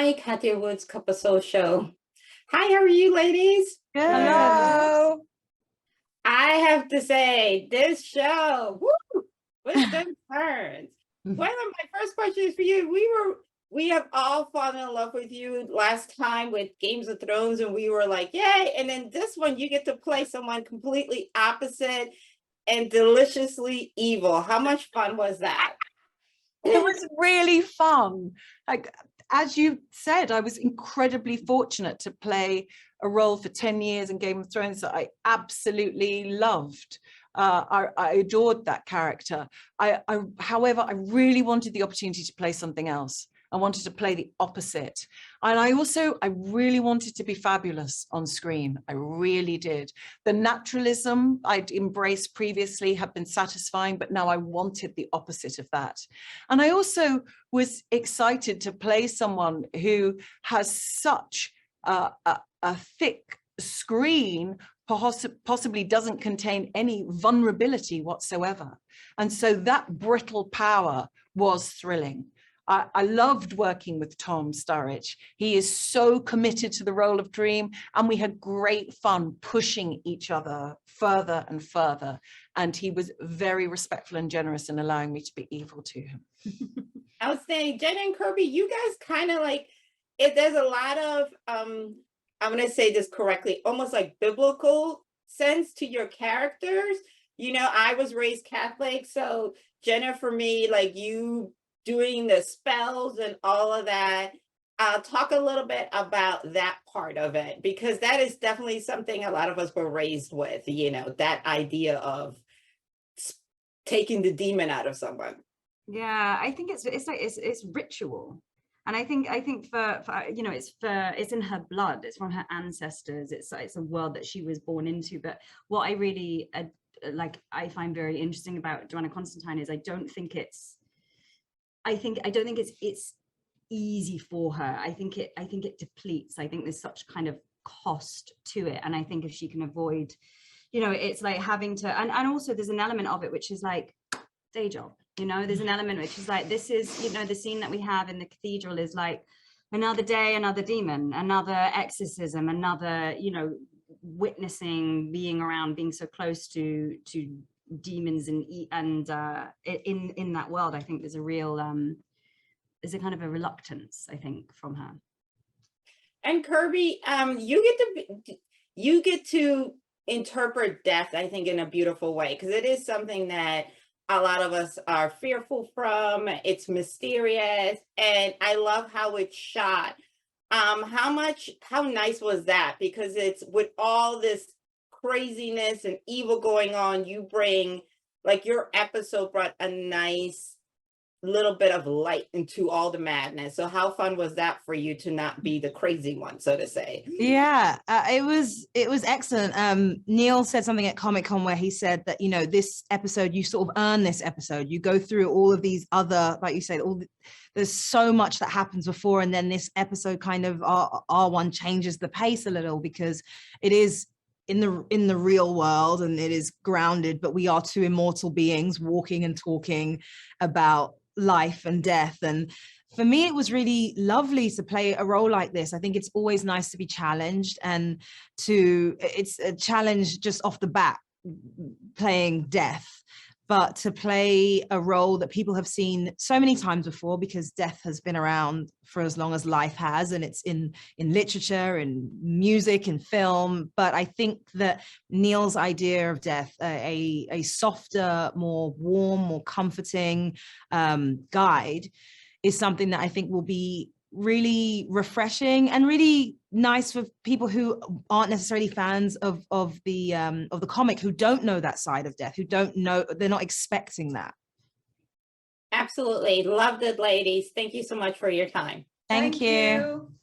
my Katya Woods Cup of Soul show. Hi, how are you ladies? Good. Hello. I have to say, this show, woo, with them turns. One of my first questions for you, we have all fallen in love with you last time with Games of Thrones, and we were like, yay. And then this one, you get to play someone completely opposite and deliciously evil. How much fun was that? It was really fun. Like, as you said, I was incredibly fortunate to play a role for 10 years in Game of Thrones that I absolutely loved. I adored that character. However, I really wanted the opportunity to play something else. I wanted to play the opposite. And I really wanted to be fabulous on screen. I really did. The naturalism I'd embraced previously had been satisfying, but now I wanted the opposite of that. And I also was excited to play someone who has such a thick screen, possibly doesn't contain any vulnerability whatsoever. And so that brittle power was thrilling. I loved working with Tom Sturridge. He is so committed to the role of Dream, and we had great fun pushing each other further and further. And he was very respectful and generous in allowing me to be evil to him. I was saying, Jenna and Kirby, you guys kind of like, there's a lot of, I'm going to say this correctly, almost like biblical sense to your characters. You know, I was raised Catholic, so Jenna, for me, like you doing the spells and all of that. I'll talk a little bit about that part of it, because that is definitely something a lot of us were raised with, you know, that idea of taking the demon out of someone. Yeah, I think it's ritual. And I think for you know, it's in her blood, it's from her ancestors, it's a world that she was born into. But what I really I find very interesting about Joanna Constantine is I don't think it's easy for her. I think it depletes. I think there's such kind of cost to it. And I think if she can avoid, you know, it's like having to, and also there's an element of it which is like day job, you know, there's an element which is like, this is, you know, the scene that we have in the cathedral is like another day, another demon, another exorcism, another, you know, witnessing, being around, being so close to demons and in that world. I think there's a real there's a kind of a reluctance, I think, from her. And Kirby, you get to interpret death, I think, in a beautiful way, because it is something that a lot of us are fearful from. It's mysterious, and I love how it's shot. How nice was that? Because it's with all this craziness and evil going on, you bring, like, your episode brought a nice little bit of light into all the madness. So how fun was that for you to not be the crazy one, so to say? Yeah, it was excellent. Neil said something at Comic-Con where he said that, you know, this episode, you sort of earn this episode. You go through all of these other, like you said, there's so much that happens before, and then this episode kind of R1 changes the pace a little, because it is in the real world and it is grounded, but we are two immortal beings walking and talking about life and death. And for me, it was really lovely to play a role like this. I think it's always nice to be challenged, and it's a challenge just off the bat playing death, but to play a role that people have seen so many times before, because death has been around for as long as life has, and it's in literature and music and film. But I think that Neil's idea of death, a softer, more warm, more comforting guide, is something that I think will be really refreshing and really nice for people who aren't necessarily fans of the comic, who don't know that side of death, who don't know, they're not expecting that. Absolutely. Loved it, ladies. Thank you so much for your time. Thank you.